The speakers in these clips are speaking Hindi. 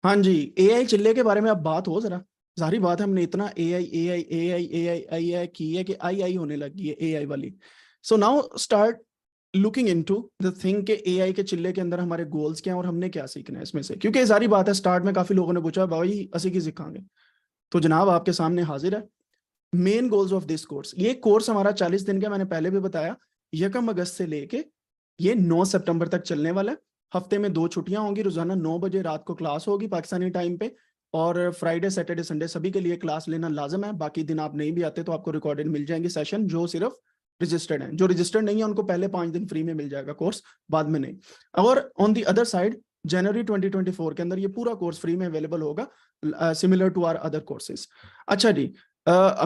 हाँ जी, एआई चिल्ले के बारे में अब बात हो जरा। जारी बात है, हमने इतना AI AI AI AI AI की है कि आई होने लगी है एआई वाली। So now start looking into the thing के एआई के चिल्ले के अंदर हमारे गोल्स क्या हैं और हमने क्या सीखना है इसमें से, क्योंकि जारी बात है स्टार्ट में काफी लोगों ने पूछा भाई असी की सिखाएंगे। तो जनाब आपके सामने हाजिर है main goals of this course. ये कोर्स हमारा 40 दिन का, मैंने पहले भी बताया, 1 अगस्त से लेके ये 9 सितंबर तक चलने वाला है। हफ्ते में 2 छुट्टियां होंगी, रोजाना 9 बजे रात को क्लास होगी पाकिस्तानी टाइम पे। और फ्राइडे सैटरडे संडे सभी के लिए क्लास लेना लाजम है। बाकी दिन आप नहीं भी आते तो आपको रिकॉर्डेड मिल जाएंगे सेशन, जो सिर्फ रजिस्टर्ड हैं। जो रजिस्टर्ड नहीं है उनको पहले 5 दिन फ्री में मिल जाएगा कोर्स, बाद में नहीं। और ऑन दी अदर साइड जनवरी 2024 के अंदर ये पूरा कोर्स फ्री में अवेलेबल होगा, similar to our other courses. अच्छा जी,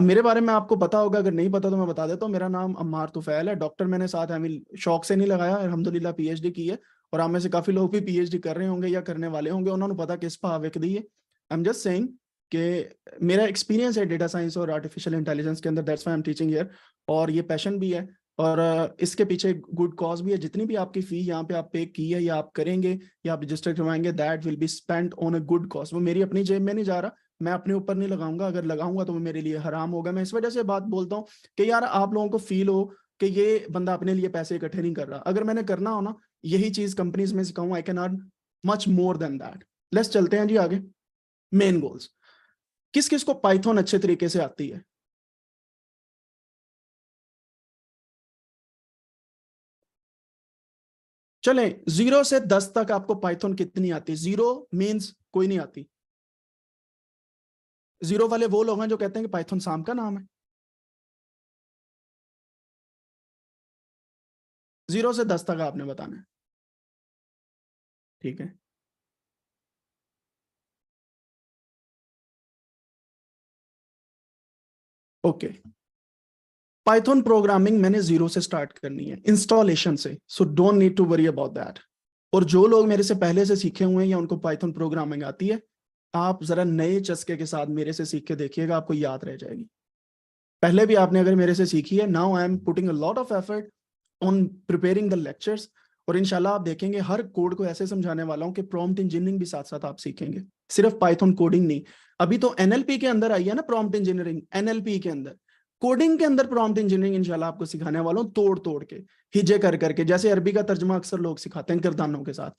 मेरे बारे में आपको पता होगा, अगर नहीं पता तो मैं बता देता हूँ। मेरा नाम अम्मार तुफैल है, डॉक्टर मैंने साथ शौक से नहीं लगाया, अल्हम्दुलिल्लाह पीएचडी की है। और आप में से काफी लोग भी पीएचडी कर रहे होंगे या करने वाले होंगे, उन्होंने पता किस भाव दी है। आई एम जस्ट सेइंग कि मेरा एक्सपीरियंस है डेटा साइंस और आर्टिफिशियल इंटेलिजेंस के अंदर, that's why I am teaching here. और ये पैशन भी है और इसके पीछे गुड कॉज भी है। जितनी भी आपकी फी यहाँ पे आप पे की है या आप करेंगे या आप रजिस्टर करवाएंगे, that will be spent on a good cause. वो मेरी अपनी जेब में नहीं जा रहा, मैं अपने ऊपर नहीं लगाऊंगा। अगर लगाऊंगा तो वो मेरे लिए हराम होगा। मैं इस वजह से बात बोलता हूँ कि यार आप लोगों को फील हो कि ये बंदा अपने लिए पैसे इकट्ठे नहीं कर रहा। अगर मैंने करना हो ना, यही चीज कंपनीज में सिखाऊं, I can earn much more than that. Let's चलते हैं जी आगे। मेन गोल्स, किस किस को पाइथन अच्छे तरीके से आती है? चले 0 से 10 तक आपको पाइथन कितनी आती है? 0 मीन्स कोई नहीं आती। 0 वाले वो लोग हैं जो कहते हैं कि पाइथन शाम का नाम है। 0 से 10 तक आपने बताना है, ठीक है? ओके, पाइथन प्रोग्रामिंग मैंने 0 से स्टार्ट करनी है, इंस्टॉलेशन से। So don't need to worry about that. और जो लोग मेरे से पहले से सीखे हुए हैं या उनको पाइथन प्रोग्रामिंग आती है, आप जरा नए चस्के के साथ मेरे से सीख के देखिएगा, आपको याद रह जाएगी। पहले भी आपने अगर मेरे से सीखी है, now I am putting a lot of effort on preparing the lectures. और इंशाल्लाह आप देखेंगे हर कोड को ऐसे समझाने वाला हूं कि प्रॉम्प्ट इंजीनियरिंग भी साथ साथ आप सीखेंगे, सिर्फ पाइथन कोडिंग नहीं। अभी तो एनएलपी के अंदर आई है ना प्रॉम्प्ट इंजीनियरिंग, एनएलपी के अंदर। कोडिंग के अंदर प्रॉम्प्ट इंजीनियरिंग इंशाल्लाह आपको सिखाने वाला हूं, तोड़ तोड़ के, हिजे कर करके। जैसे अरबी का तर्जमा अक्सर लोग सिखाते हैं गर्दानों के साथ,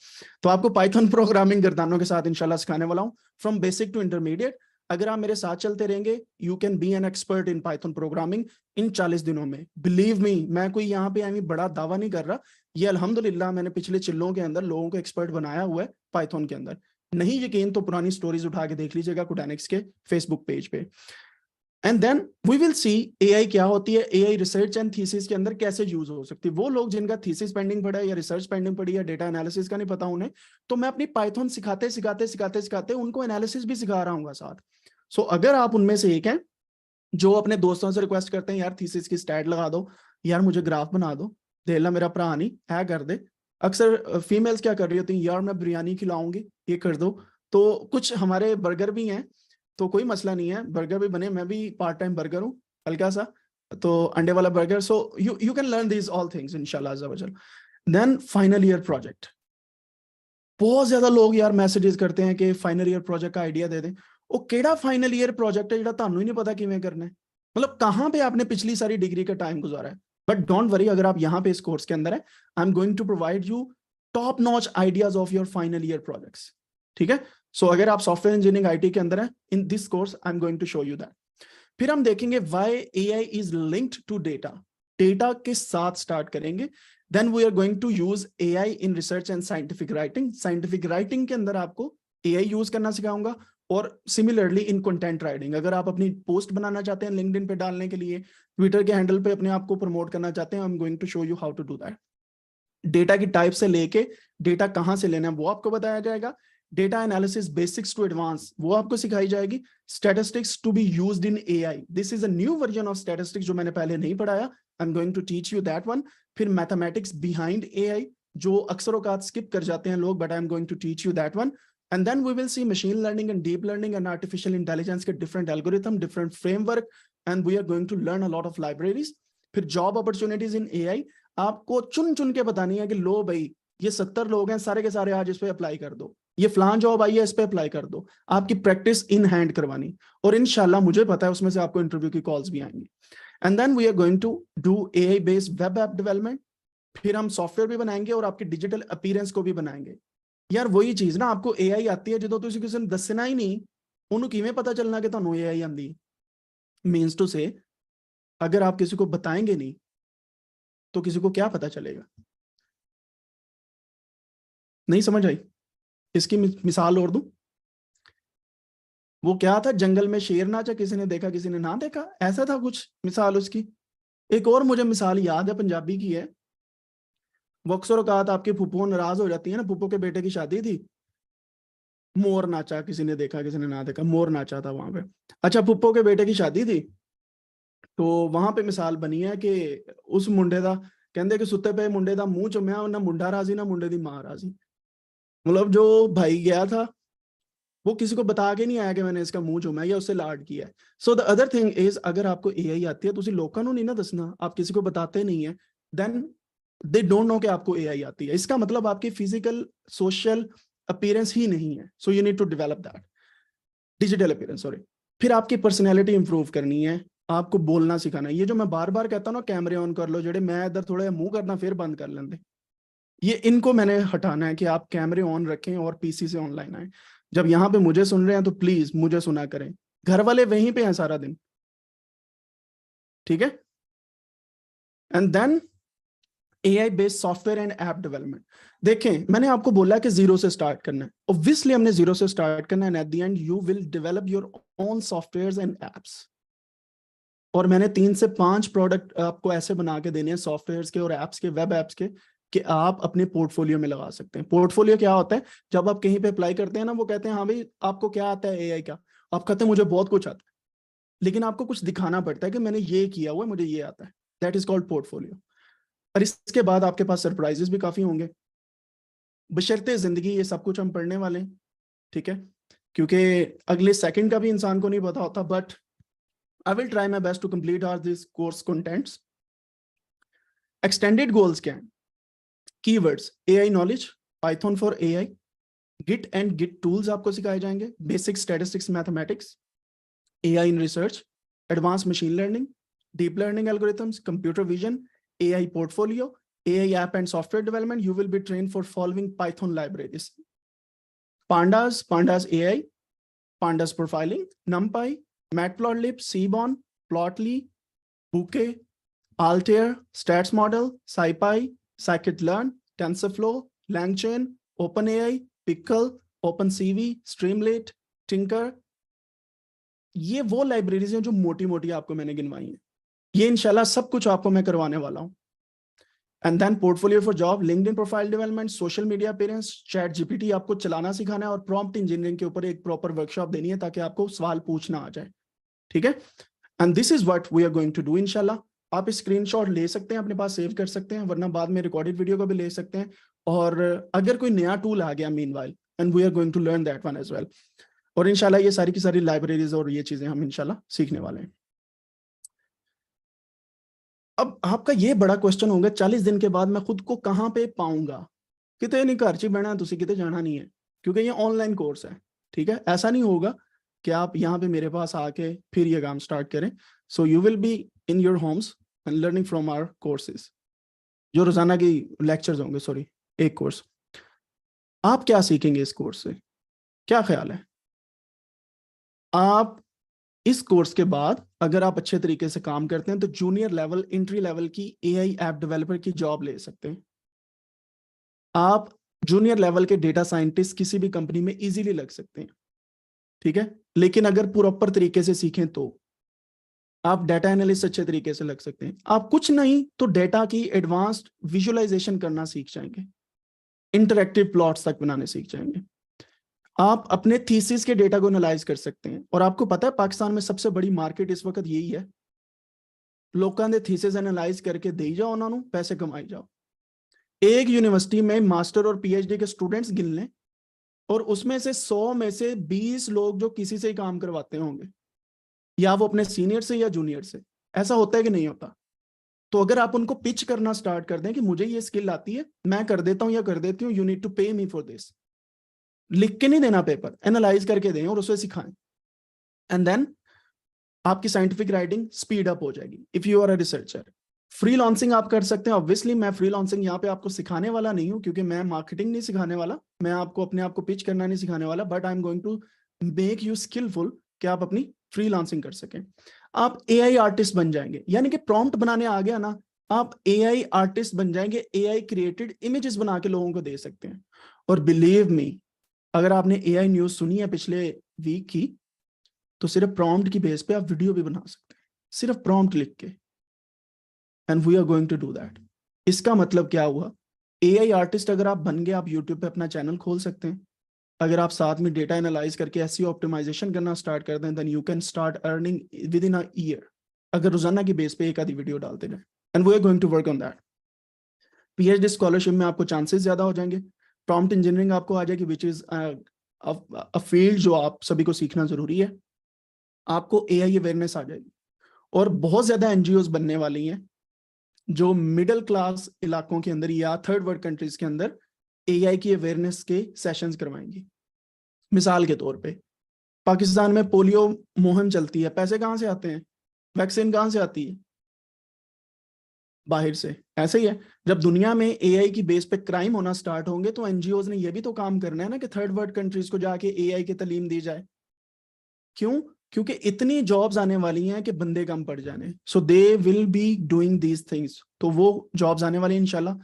तो आपको पाइथन प्रोग्रामिंग गर्दानों के साथ इंशाल्लाह सिखाने वाला हूं, फ्रॉम बेसिक टू इंटरमीडिएट। अगर आप मेरे साथ चलते रहेंगे, you can be an expert in Python programming in 40 दिनों में। बिलीव मी, मैं कोई यहाँ पे बड़ा दावा नहीं कर रहा। ये अल्हम्दुलिल्लाह मैंने पिछले चिल्लों के अंदर लोगों को एक्सपर्ट बनाया हुआ है पाइथन के अंदर। नहीं यकीन तो पुरानी स्टोरीज उठा के देख लीजिएगा कोडानिक्स के फेसबुक पेज पे। And then we will see AI क्या होती है, एआई रिसर्च एंड थीसिस के अंदर कैसे यूज हो सकती है। वो लोग जिनका थीसिस पेंडिंग पड़ा है या रिसर्च पेंडिंग पड़ी है, डेटा एनालिसिस का नहीं पता उन्हें, तो मैं अपनी पाइथन सिखाते सिखाते सिखाते सिखाते उनको एनालिसिस भी सिखा रहा हूँ साथ। सो अगर आप उनमें से एक हैं जो अपने दोस्तों से रिक्वेस्ट करते हैं यार थीसिस की स्टैट लगा दो, यार मुझे ग्राफ बना दो, देला मेरा भरा नहीं है कर दे। अक्सर फीमेल्स क्या कर रही होती हैं, यार मैं बिरयानी खिलाऊंगी, ये कर दो। तो कुछ हमारे बर्गर भी हैं, तो कोई मसला नहीं है, बर्गर भी बने, मैं भी पार्ट टाइम बर्गर हूँ हल्का सा, तो अंडे वाला burger. So you can learn these all things इंशाल्लाह अज़्ज़ा वजल। देन फाइनल ईयर प्रोजेक्ट, बहुत ज्यादा लोग यार मैसेजेस करते हैं कि फाइनल ईयर प्रोजेक्ट का आइडिया दे दें। वो केड़ा फाइनल ईयर प्रोजेक्ट है जेड़ा तानू ही नहीं पता किवें करना है? मतलब कहां पे आपने पिछली सारी डिग्री का टाइम गुजारा है? बट डोंट वरी, अगर आप यहाँ पे इस कोर्स के अंदर है, I am going to provide you top notch ideas of your final year projects, ठीक है? सो अगर आप सॉफ्टवेयर इंजीनियरिंग आईटी के अंदर है, in this course I am going to show you that. फिर हम देखेंगे why AI is linked to data, data के साथ स्टार्ट करेंगे। Then we are going to use AI in research and scientific writing, scientific writing के अंदर आपको एआई यूज करना सिखाऊंगा। और सिमिलरली इन कंटेंट राइटिंग, अगर आप अपनी पोस्ट बनाना चाहते हैं लिंक्डइन पे डालने के लिए, ट्विटर के हैंडल पे अपने आप को प्रमोट करना चाहते हैं, I am going to show you how to do that. Data की टाइप से लेके डेटा कहां से लेना है वो आपको बताया जाएगा। Data analysis basics to advance वो आपको सिखाई जाएगी। Statistics to be used in AI, this is a new version of statistics जो मैंने पहले नहीं पढ़ाया, I am going to teach you that one. फिर मैथमेटिक्स बिहाइंड एआई, जो अक्सर औकात स्किप कर जाते हैं लोग, but I am going to teach you that one. And then we will see machine learning and deep learning and artificial intelligence के different algorithm, different framework, and we are going to learn a lot of libraries. फिर जॉब अपॉर्चुनिटीज इन एआई आपको चुन चुन के बतानी है कि लो भाई ये 70 लोग हैं, सारे के सारे आज इस पे अप्लाई कर दो। ये फलान जॉब आई है, इस पे अप्लाई कर दो, आपकी प्रैक्टिस इन हैंड करवानी, और इंशाल्लाह मुझे पता है उसमें से आपको इंटरव्यू की कॉल्स भी आएंगी। And then we are going to do AI based web app development, फिर हम सॉफ्टवेयर भी बनाएंगे और आपकी डिजिटल अपीयरेंस को भी बनाएंगे। यार वही चीज ना, आपको AI आती है जो तुसी किसी ने दसना ही नहीं, ਉਹਨੂੰ ਕਿਵੇਂ ਪਤਾ ਚੱਲਣਾ ਕਿ ਤੁਹਾਨੂੰ AI ਆਂਦੀ है? मीन्स टू से अगर आप किसी को बताएंगे नहीं तो किसी को क्या पता चलेगा? नहीं समझ आई? इसकी मिसाल और दूं, वो क्या था, जंगल में शेर नाचा, किसी ने देखा किसी ने ना देखा, ऐसा था कुछ मिसाल उसकी। एक और मुझे मिसाल याद है, पंजाबी की है। वक्स और औकात आपकी फुप्पो नाराज हो जाती है ना, फुप्पो के बेटे की शादी थी, मोर नाचा, किसी ने देखा किसी ने ना देखा, मोर नाचा था वहां पे। अच्छा, फुप्पो के बेटे की शादी थी, तो वहां पे मिसाल बनी है कि उस मुंडे दा कहंदे कि सुत्ते पे मुंडे दा मुंह चुम्या, ना मुंडा राजी ना मुंडे दी मां राजी। मतलब जो भाई गया था वो किसी को बता के नहीं आया कि मैंने इसका मुंह चूमा या उससे लाड किया है। So the other thing is, अगर आपको AI आती है तो उसी लोगों को नहीं ना दसना, आप किसी को बताते नहीं है, देन दे डोंट नो कि आपको AI आती है। इसका मतलब आपकी फिजिकल सोशल अपीयरेंस ही नहीं है। So you need to develop that digital appearance, sorry. फिर आपकी पर्सनैलिटी इंप्रूव करनी है, आपको बोलना सिखाना है। ये जो मैं बार बार कहता हूँ ना, कैमरे ऑन कर लो, जेडे मैं इधर थोड़ा मुंह करना फिर बंद कर लेंगे, ये इनको मैंने हटाना है कि आप कैमरे ऑन रखें और PC से ऑनलाइन आए। जब यहाँ पे मुझे सुन रहे हैं तो प्लीज मुझे सुना करें, घर वाले वहीं पे हैं सारा दिन, ठीक है? And then AI based software and app development. देखें, मैंने आपको बोला कि जीरो से स्टार्ट करना है, ऑब्वियसली हमने जीरो से स्टार्ट करना है, and at the end you will develop your own software and apps. और मैंने 3 से 5 प्रोडक्ट आपको ऐसे बना के देने हैं, सॉफ्टवेयर के और एप्स के, वेब एप्स के, कि आप अपने पोर्टफोलियो में लगा सकते हैं। पोर्टफोलियो क्या होता है? जब आप कहीं पे अप्लाई करते हैं ना, वो कहते हैं हाँ भाई आपको क्या आता है AI का, आप कहते हैं मुझे बहुत कुछ आता है, लेकिन आपको कुछ दिखाना पड़ता है कि मैंने ये किया हुआ है, मुझे ये आता है। That is called portfolio. और इसके बाद आपके पास सरप्राइजेस भी काफी होंगे, बशर्ते जिंदगी ये सब कुछ हम पढ़ने वाले हैं, ठीक है? क्योंकि अगले सेकंड का भी इंसान को नहीं पता होता, but I will try my best to complete our this course contents. Extended goals क्या हैं? Keywords, AI knowledge, Python for AI, git and git tools आपको सिखाए जाएंगे, basic statistics mathematics, AI in research, advance machine learning, deep learning algorithms, computer vision, AI portfolio, AI app and software development. You will be trained for following Python libraries: Pandas AI, Pandas profiling, NumPy, Matplotlib, Seaborn, Plotly, Bouquet, Altair, Stats Model, SciPy, Scikit-learn, TensorFlow, LangChain, OpenAI, Pickle, OpenCV, Streamlit, Tinker। ये वो लाइब्रेरीज हैं जो मोटी मोटी आपको मैंने गिनवाई हैं। ये इंशाल्लाह सब कुछ आपको मैं करवाने वाला हूं। And then portfolio for job, LinkedIn profile development, social media appearance, chat GPT आपको चलाना सिखाना है, और प्रॉम्प्ट इंजीनियरिंग के ऊपर एक प्रॉपर वर्कशॉप देनी है ताकि आपको सवाल पूछना आ जाए, ठीक है? And this is what we are going to do इंशाल्लाह। आप स्क्रीनशॉट ले सकते हैं, अपने पास सेव कर सकते हैं, वरना बाद में रिकॉर्डेड वीडियो को भी ले सकते हैं। और अगर कोई नया टूल आ गया meanwhile, and we are going to learn that one as well. और इंशाल्लाह ये सारी की सारी लाइब्रेरीज और ये चीजें हम इंशाल्लाह सीखने वाले हैं। अब आपका ये बड़ा क्वेश्चन होगा, 40 दिन के बाद मैं खुद को कहाँ पे पाऊंगा? कितने नहीं, घर च बहना, तुसी कितने जाना नहीं है, क्योंकि ये ऑनलाइन कोर्स है, ठीक है? ऐसा नहीं होगा कि आप यहाँ पे मेरे पास आके फिर ये काम स्टार्ट करें। So you will be in your homes and learning from our courses, जो रोजाना की लेक्चर्स होंगे, सॉरी एक कोर्स। आप क्या सीखेंगे इस कोर्स से, क्या ख्याल है? आप इस कोर्स के बाद अगर आप अच्छे तरीके से काम करते हैं तो जूनियर लेवल, एंट्री लेवल की AI ऐप डेवलपर की जॉब ले सकते हैं। आप जूनियर लेवल के डेटा साइंटिस्ट किसी भी कंपनी में इजीली लग सकते हैं, ठीक है? लेकिन अगर प्रॉपर तरीके से सीखें तो आप डाटा एनालिस्ट अच्छे तरीके से लग सकते हैं। आप कुछ नहीं तो डेटा की एडवांस्ड विजुअलाइजेशन करना सीख जाएंगे, इंटरैक्टिव प्लॉट्स तक बनाने सीख जाएंगे। आप अपने थीसिस के डेटा को एनालाइज कर सकते हैं। और आपको पता है पाकिस्तान में सबसे बड़ी मार्केट इस वक्त यही है, लोगों के थीसिस एनालाइज करके दे जाओ, उन्होंने पैसे कमाई जाओ। एक यूनिवर्सिटी में मास्टर और PhD के स्टूडेंट्स गिन लें, और उसमें से 100 में से 20 लोग जो किसी से ही काम करवाते होंगे, या वो अपने सीनियर से या जूनियर से। ऐसा होता है कि नहीं होता? तो अगर आप उनको पिच करना स्टार्ट कर दें कि मुझे ये स्किल आती है, मैं कर देता हूं या कर देती हूँ, यू नीड टू पे मी फॉर दिस, लिख के नहीं देना पेपर, एनालाइज करके दें और उसे सिखाएं, एंड देन आपकी साइंटिफिक राइटिंग स्पीड अप हो जाएगी if you are a researcher. Freelancing आप कर सकते हैं। ऑब्वियसली मैं फ्रीलांसिंग यहाँ पे आपको सिखाने वाला नहीं हूँ, क्योंकि मैं मार्केटिंग नहीं सिखाने वाला, मैं आपको अपने आप को पिच करना नहीं सिखाने वाला, but I am going to make you skilful कि आप अपनी फ्रीलांसिंग कर सकें। आप एआई आर्टिस्ट बन जाएंगे, यानी कि प्रॉम्प्ट बनाने आ गया ना, आप एआई आर्टिस्ट बन जाएंगे, एआई क्रिएटेड इमेजेस बना के लोगों को दे सकते हैं। और बिलीव मी, अगर आपने एआई न्यूज सुनी है पिछले वीक की, तो सिर्फ प्रॉम्प्ट की बेस पे आप वीडियो भी बना सकते हैं, सिर्फ प्रॉम्प्ट लिख के, and we are going to do that. इसका मतलब क्या हुआ, एआई आर्टिस्ट अगर आप बन गए, आप यूट्यूब पे अपना चैनल खोल सकते हैं। अगर आप साथ में डेटा एनालाइज करके एसईओ ऑप्टिमाइजेशन करना स्टार्ट कर दें, then you can start earning within a year, अगर रोजाना की बेस पे एक आधी वीडियो डालते जाए, and we are going to work on that. PhD scholarship में आपको चांसेस ज्यादा हो जाएंगे। प्रॉम्प्ट इंजीनियरिंग आपको आ जाएगी, विच इज अ फील्ड जो आप सभी को सीखना जरूरी है। आपको एआई अवेयरनेस आ जाएगी, और बहुत ज्यादा एनजीओज बनने वाली हैं जो मिडिल क्लास इलाकों के अंदर या थर्ड वर्ल्ड कंट्रीज के अंदर एआई की अवेयरनेस के सेशंस करवाएंगी। मिसाल के तौर पे पाकिस्तान में पोलियो मुहिम चलती है, पैसे कहाँ से आते हैं, वैक्सीन कहाँ से आती है, बाहर से। ऐसे ही है, जब दुनिया में एआई की बेस पे क्राइम होना स्टार्ट होंगे, तो एनजीओज ने ये भी तो काम करना है ना कि थर्ड वर्ल्ड कंट्रीज को जाके एआई की तालीम दी जाए। क्यों? क्योंकि इतनी जॉब्स आने वाली हैं कि बंदे कम पड़ जाने, so they will be doing these things. तो वो जॉब्स आने वाली इंशाल्लाह,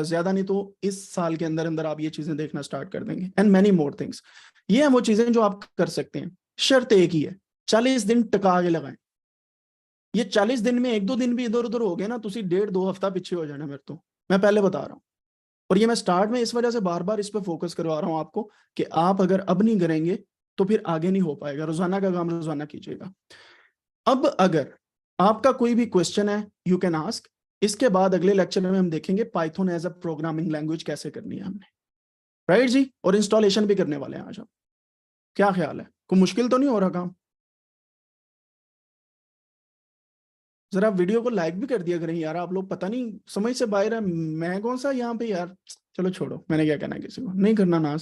ज्यादा नहीं तो इस साल के अंदर अंदर आप ये चीजें देखना स्टार्ट कर देंगे, एंड मैनी मोर थिंग्स। ये हैं वो चीजें जो आप कर सकते हैं। शर्त एक ही है, 40 दिन टका के लगाएं। ये 40 दिन में एक दो दिन भी इधर उधर हो गए ना, तुसी 1.5-2 हफ्ता पीछे हो जाना मेरे तो, मैं पहले बता रहा हूँ। और ये मैं स्टार्ट में इस वजह से बार बार इस पर फोकस करवा रहा हूँ आपको, कि आप अगर अब नहीं करेंगे तो फिर आगे नहीं हो पाएगा। रोजाना का काम रोजाना कीजिएगा। अब अगर आपका कोई भी क्वेश्चन है, यू कैन आस्क। इसके बाद अगले लेक्चर में हम देखेंगे Python as a programming language कैसे करनी है हमने, राइट जी। और इंस्टॉलेशन भी करने वाले हैं आज हम। क्या ख्याल है, कोई मुश्किल तो नहीं हो रहा काम? जरा वीडियो को लाइक भी कर दिया करें यार आप लोग, पता नहीं समझ से बाहर है, मैं कौन सा यहाँ पे यार। चलो छोड़ो, मैंने क्या कहना है, किसी को नहीं करना ना।